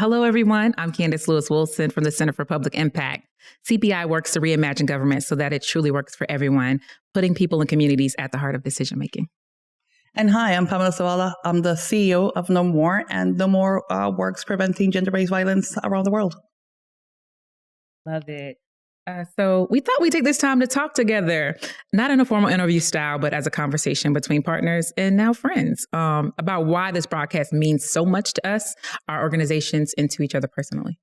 Hello, everyone. I'm Kandice Lewis-Wilson from the Center for Public Impact. CPI works to reimagine government so that it truly works for everyone, putting people and communities at the heart of decision making. And hi, I'm Pamela Zaballa. I'm the CEO of No More, and No More works preventing gender-based violence around the world. Love it. So we thought we'd take this time to talk together, not in a formal interview style, but as a conversation between partners and now friends about why this broadcast means so much to us, our organizations, and to each other personally.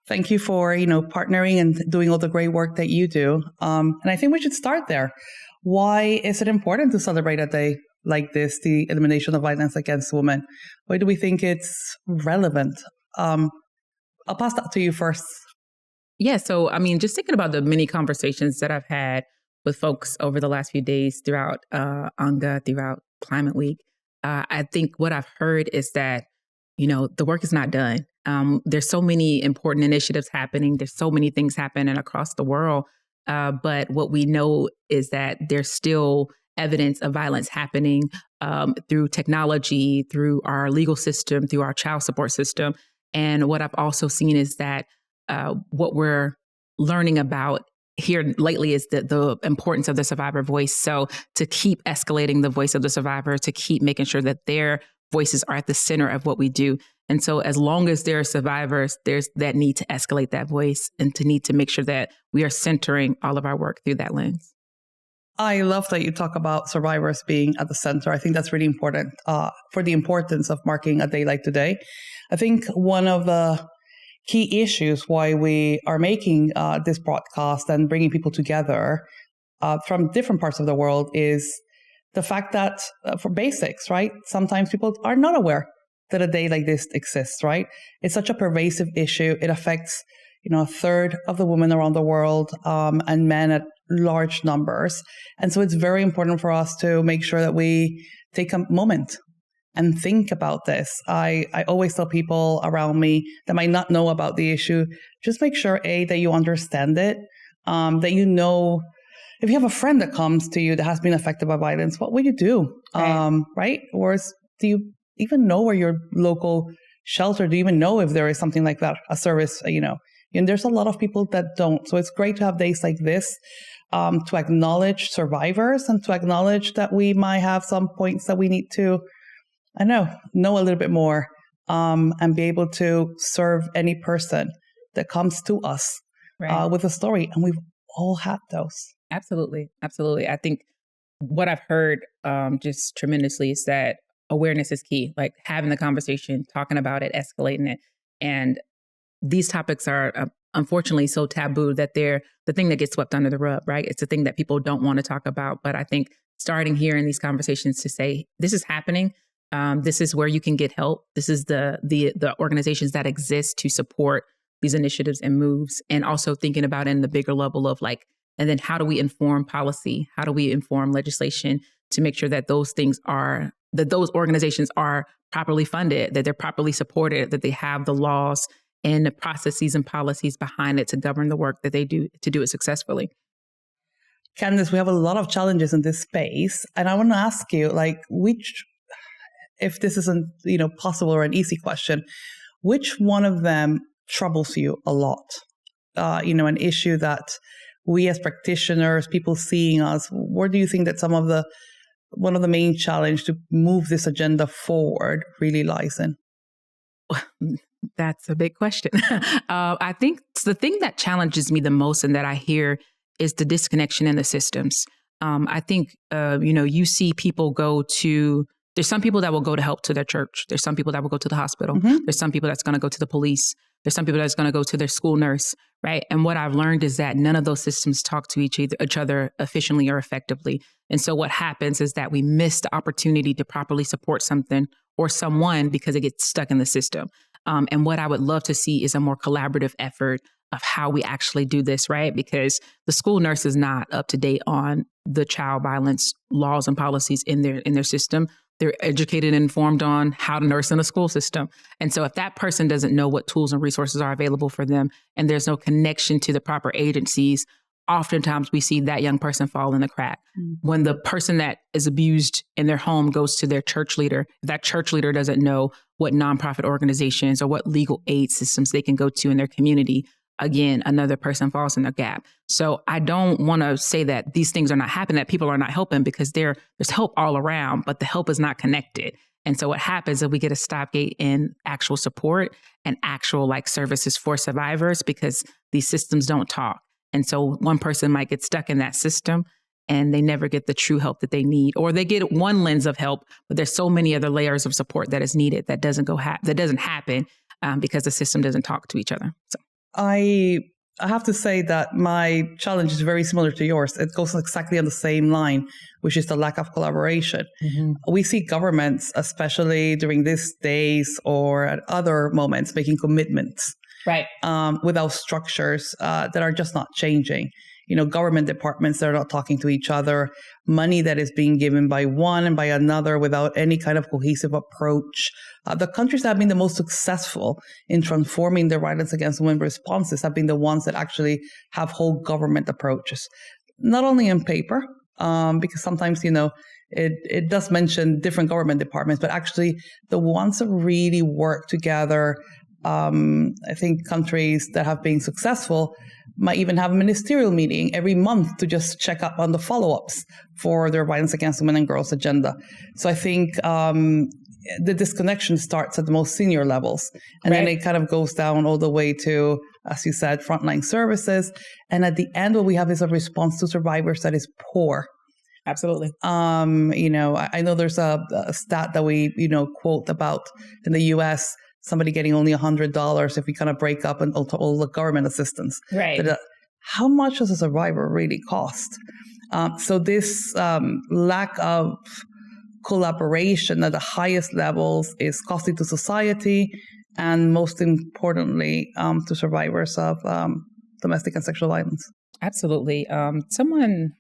Thank you for, partnering and doing all the great work that you do. And I think we should start there. Why is it important to celebrate a day like this, the elimination of violence against women? Why do we think it's relevant? I'll pass that to you first. Yeah. So, just thinking about the many conversations that I've had with folks over the last few days throughout ANGA, throughout Climate Week, I think what I've heard is that, the work is not done. There's so many important initiatives happening. There's so many things happening across the world. But what we know is that there's still evidence of violence happening through technology, through our legal system, through our child support system. And what I've also seen is that what we're learning about here lately is the importance of the survivor voice. So to keep escalating the voice of the survivor, to keep making sure that their voices are at the center of what we do. And so as long as there are survivors, there's that need to escalate that voice and to need to make sure that we are centering all of our work through that lens. I love that you talk about survivors being at the center. I think that's really important for the importance of marking a day like today. I think one of the key issues why we are making this broadcast and bringing people together from different parts of the world is the fact that for basics, right? Sometimes people are not aware that a day like this exists, right? It's such a pervasive issue. It affects, a third of the women around the world and men at large numbers. And so it's very important for us to make sure that we take a moment and think about this. I always tell people around me that might not know about the issue, just make sure, that you understand it, that if you have a friend that comes to you that has been affected by violence, what will you do? Right? Or do you even know where your local shelter, do you even know if there is something like that, a service, and there's a lot of people that don't. So it's great to have days like this to acknowledge survivors and to acknowledge that we might have some points that we need to know a little bit more and be able to serve any person that comes to us with a story. And we've all had those. Absolutely. Absolutely. I think what I've heard just tremendously is that awareness is key, like having the conversation, talking about it, escalating it. And these topics are unfortunately so taboo that they're the thing that gets swept under the rug, right? It's the thing that people don't want to talk about. But I think starting here in these conversations to say, this is happening. This is where you can get help. This is the organizations that exist to support these initiatives and moves. And also thinking about it in the bigger level of and then how do we inform policy? How do we inform legislation to make sure that those organizations are properly funded, that they're properly supported, that they have the laws and the processes and policies behind it to govern the work that they do to do it successfully. Kandice, we have a lot of challenges in this space. And I want to ask you, if this isn't, possible or an easy question, which one of them troubles you a lot? An issue that we as practitioners, people seeing us, where do you think that one of the main challenge to move this agenda forward really lies in? That's a big question. I think the thing that challenges me the most and that I hear is the disconnection in the systems. I think, you see people there's some people that will go to help to their church. There's some people that will go to the hospital. Mm-hmm. There's some people that's going to go to the police. There's some people that's going to go to their school nurse, right? And what I've learned is that none of those systems talk to each other efficiently or effectively. And so what happens is that we miss the opportunity to properly support something or someone because it gets stuck in the system. And what I would love to see is a more collaborative effort of how we actually do this, right? Because the school nurse is not up to date on the child violence laws and policies in their system. They're educated and informed on how to nurse in a school system. And so if that person doesn't know what tools and resources are available for them, and there's no connection to the proper agencies, oftentimes we see that young person fall in the crack. Mm-hmm. When the person that is abused in their home goes to their church leader, that church leader doesn't know what nonprofit organizations or what legal aid systems they can go to in their community, again, another person falls in the gap. So I don't want to say that these things are not happening, that people are not helping, because there's help all around, but the help is not connected. And so what happens is we get a stopgate in actual support and actual like services for survivors, because these systems don't talk. And so one person might get stuck in that system and they never get the true help that they need, or they get one lens of help, but there's so many other layers of support that is needed that doesn't happen because the system doesn't talk to each other. So I have to say that my challenge is very similar to yours. It goes exactly on the same line, which is the lack of collaboration. Mm-hmm. We see governments, especially during these days or at other moments, making commitments, right, without structures that are just not changing. Government departments that are not talking to each other, money that is being given by one and by another without any kind of cohesive approach. The countries that have been the most successful in transforming their violence against women responses have been the ones that actually have whole government approaches, not only in paper, because sometimes, it does mention different government departments, but actually the ones that really work together. I think countries that have been successful might even have a ministerial meeting every month to just check up on the follow-ups for their violence against women and girls agenda. So I think the disconnection starts at the most senior levels, and then it kind of goes down all the way to, as you said, frontline services. And at the end, what we have is a response to survivors that is poor. Absolutely. I know there's a stat that we, quote about in the U.S., somebody getting only $100 if we kind of break up and all the government assistance. Right. How much does a survivor really cost? So this lack of collaboration at the highest levels is costly to society, and most importantly, to survivors of domestic and sexual violence. Absolutely. Someone,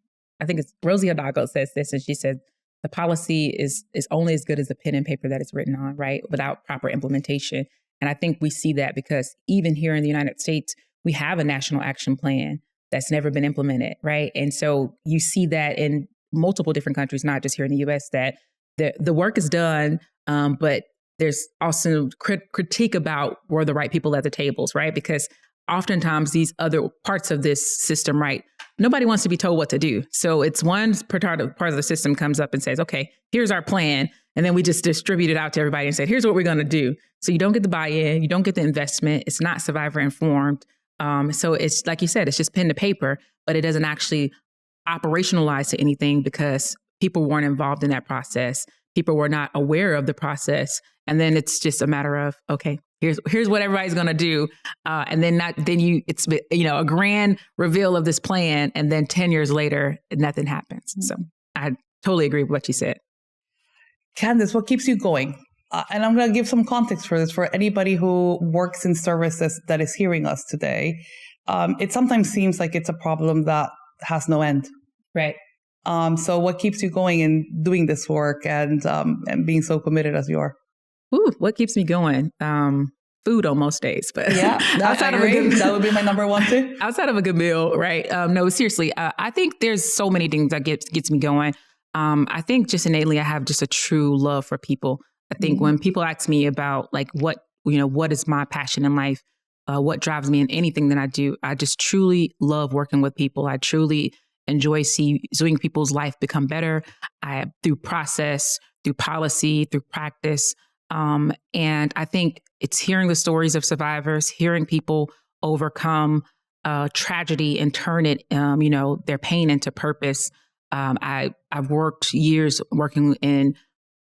I think it's Rosie Odago, says this, and she said, the policy is only as good as the pen and paper that it's written on, right? Without proper implementation. And I think we see that because even here in the United States, we have a national action plan that's never been implemented, right? And so you see that in multiple different countries, not just here in the US, that the work is done, but there's also critique about were the right people at the tables, right? Because oftentimes these other parts of this system, right, nobody wants to be told what to do. So it's one part of the system comes up and says, okay, here's our plan. And then we just distribute it out to everybody and say, here's what we're going to do. So you don't get the buy-in, you don't get the investment. It's not survivor informed. So it's like you said, it's just pen to paper, but it doesn't actually operationalize to anything because people weren't involved in that process. People were not aware of the process. And then it's just a matter of, okay, here's what everybody's going to do. And then it's a grand reveal of this plan. And then 10 years later, nothing happens. So I totally agree with what you said. Kandice, what keeps you going? And I'm going to give some context for this for anybody who works in services that is hearing us today. It sometimes seems like it's a problem that has no end. Right. So what keeps you going in doing this work and being so committed as you are? Ooh, what keeps me going? Food on most days, but yeah, that would be my number one too. Outside of a good meal, right? No, seriously, I think there's so many things that gets me going. I think just innately, I have just a true love for people. I think when people ask me about like what is my passion in life, what drives me in anything that I do, I just truly love working with people. I truly enjoy seeing people's life become better through process, through policy, through practice. And I think it's hearing the stories of survivors, hearing people overcome tragedy and turn it, their pain into purpose. I've worked years working in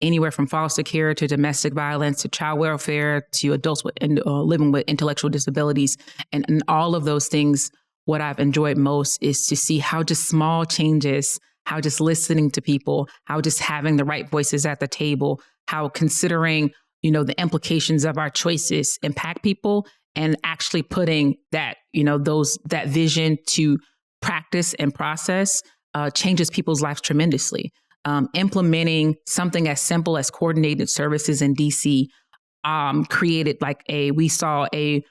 anywhere from foster care to domestic violence to child welfare to adults living with intellectual disabilities. And in all of those things, what I've enjoyed most is to see how just small changes, how just listening to people, how just having the right voices at the table, how considering, the implications of our choices impact people and actually putting that, that vision to practice and process changes people's lives tremendously. Implementing something as simple as coordinated services in DC created we saw a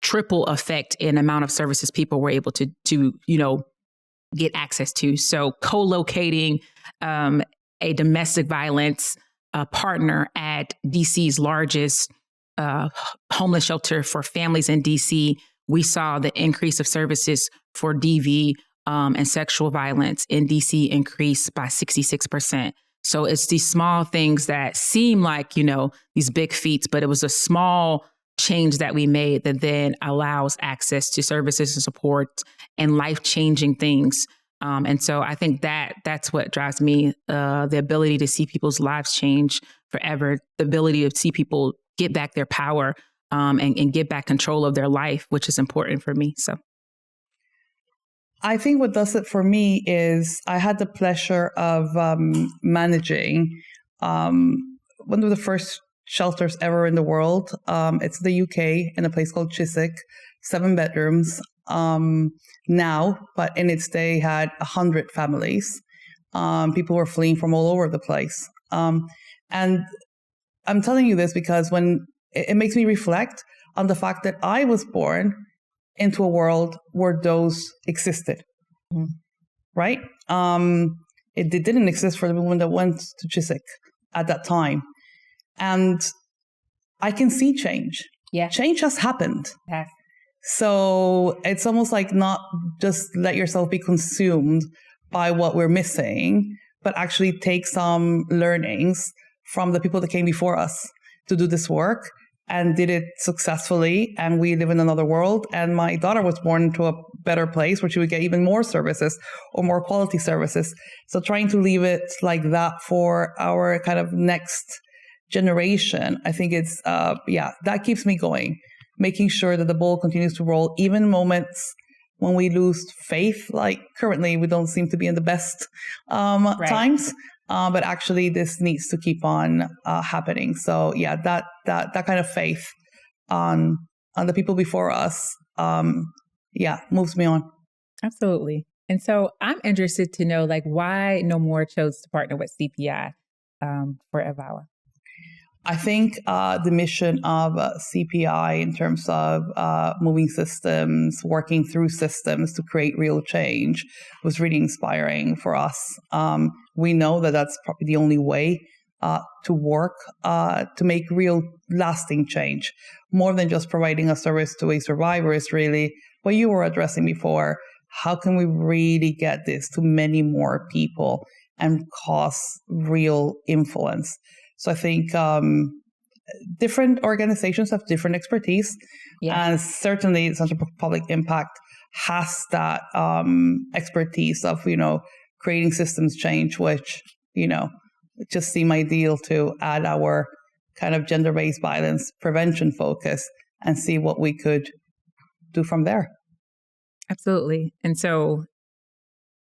triple effect in amount of services people were able to get access to. So co-locating a domestic violence partner at DC's largest homeless shelter for families in DC, we saw the increase of services for DV and sexual violence in DC increase by 66%. So it's these small things that seem like, these big feats, but it was a small change that we made that then allows access to services and support and life-changing things. And so I think that's what drives me, the ability to see people's lives change forever, the ability to see people get back their power and get back control of their life, which is important for me. So I think what does it for me is I had the pleasure of managing one of the first shelters ever in the world. It's the UK in a place called Chiswick, 7 bedrooms now, but in its day had 100 families. People were fleeing from all over the place. And I'm telling you this because when it makes me reflect on the fact that I was born into a world where those existed, right? It didn't exist for the woman that went to Chiswick at that time. And I can see change. Yeah. Change has happened. Yeah. So it's almost like not just let yourself be consumed by what we're missing, but actually take some learnings from the people that came before us to do this work and did it successfully. And we live in another world. And my daughter was born into a better place where she would get even more services or more quality services. So trying to leave it like that for our kind of next generation, I think it's, that keeps me going, making sure that the ball continues to roll, even moments when we lose faith. Like currently, we don't seem to be in the best times, but actually this needs to keep on happening. So yeah, that kind of faith on the people before us, moves me on. Absolutely. And so I'm interested to know, why No More chose to partner with CPI for EVAW. I think the mission of CPI in terms of moving systems, working through systems to create real change was really inspiring for us. We know that that's probably the only way to work to make real lasting change. More than just providing a service to a survivor is really what you were addressing before. How can we really get this to many more people and cause real influence? So I think different organizations have different expertise, and certainly Center for Public Impact has that expertise of, creating systems change, which, just seem ideal to add our kind of gender-based violence prevention focus and see what we could do from there. Absolutely. And so,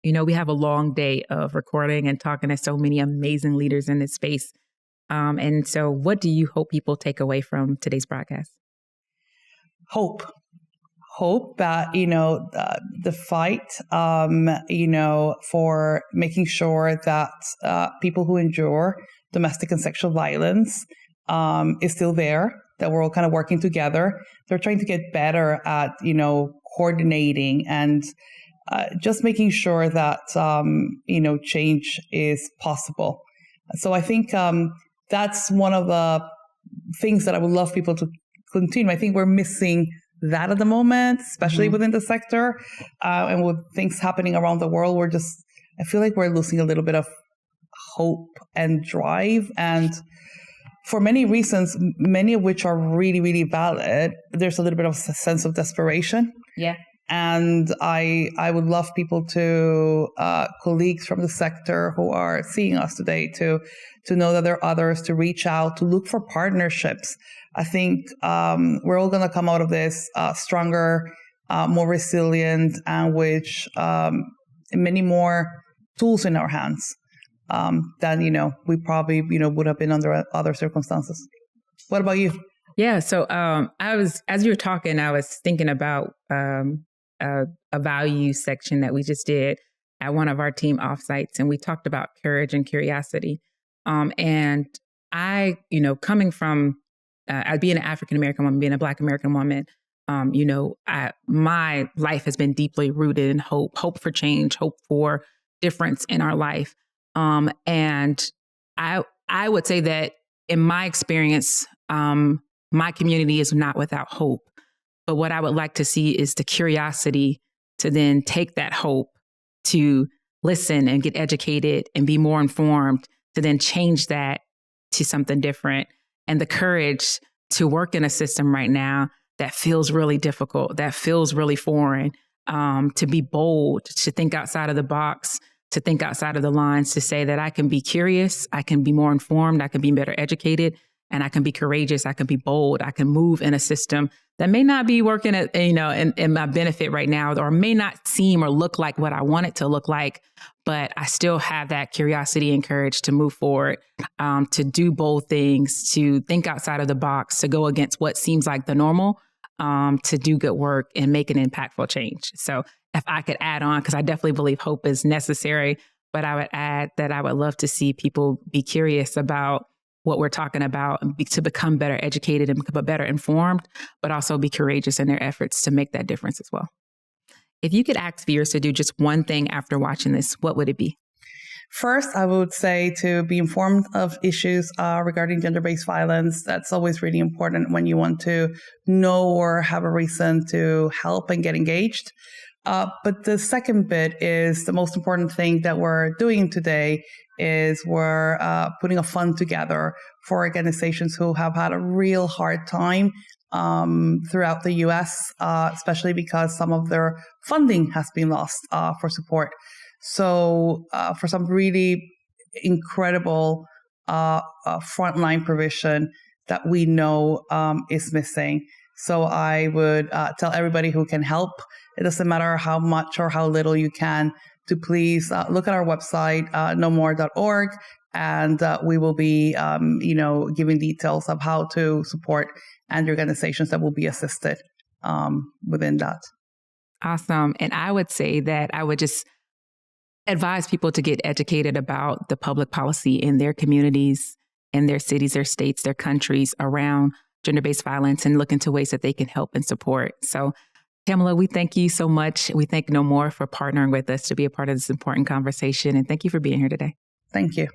we have a long day of recording and talking to so many amazing leaders in this space. And so what do you hope people take away from today's broadcast? Hope that, the fight, for making sure that people who endure domestic and sexual violence is still there, that we're all kind of working together. They're trying to get better at, coordinating and just making sure that, change is possible. So I think that's one of the things that I would love people to continue. I think we're missing that at the moment, especially within the sector, and with things happening around the world. I feel like we're losing a little bit of hope and drive. And for many reasons, many of which are really, really valid, there's a little bit of a sense of desperation. Yeah. And I would love people to, colleagues from the sector who are seeing us today, to know that there are others, to reach out, to look for partnerships. I think we're all going to come out of this stronger, more resilient, and with many more tools in our hands than, we probably, would have been under other circumstances. What about you? Yeah. So as you were talking, I was thinking about a value section that we just did at one of our team offsites, and we talked about courage and curiosity. And I, coming from being an African American woman, being a Black American woman, my life has been deeply rooted in hope for change, hope for difference in our life. And I I would say that in my experience, my community is not without hope. But what I would like to see is the curiosity to then take that hope to listen and get educated and be more informed, to then change that to something different, and the courage to work in a system right now that feels really difficult, that feels really foreign, to be bold, to think outside of the box, to think outside of the lines, to say that I can be curious, I can be more informed, I can be better educated, and I can be courageous, I can be bold, I can move in a system that may not be working in my benefit right now, or may not seem or look like what I want it to look like, but I still have that curiosity and courage to move forward, to do bold things, to think outside of the box, to go against what seems like the normal, to do good work and make an impactful change. So if I could add on, because I definitely believe hope is necessary, but I would add that I would love to see people be curious about what we're talking about, to become better educated and become better informed, but also be courageous in their efforts to make that difference as well. If you could ask viewers to do just one thing after watching this, what would it be? First, I would say to be informed of issues regarding gender-based violence. That's always really important when you want to know or have a reason to help and get engaged. But the second bit is the most important thing that we're doing today is we're putting a fund together for organizations who have had a real hard time throughout the US, especially because some of their funding has been lost for support. So for some really incredible frontline provision that we know is missing. So I would tell everybody who can help, it doesn't matter how much or how little you can, to please look at our website, nomore.org, and we will be, giving details of how to support and organizations that will be assisted within that. Awesome. And I would say that I would just advise people to get educated about the public policy in their communities, in their cities, their states, their countries around gender-based violence, and look into ways that they can help and support. So Pamela, we thank you so much. We thank No More for partnering with us to be a part of this important conversation. And thank you for being here today. Thank you.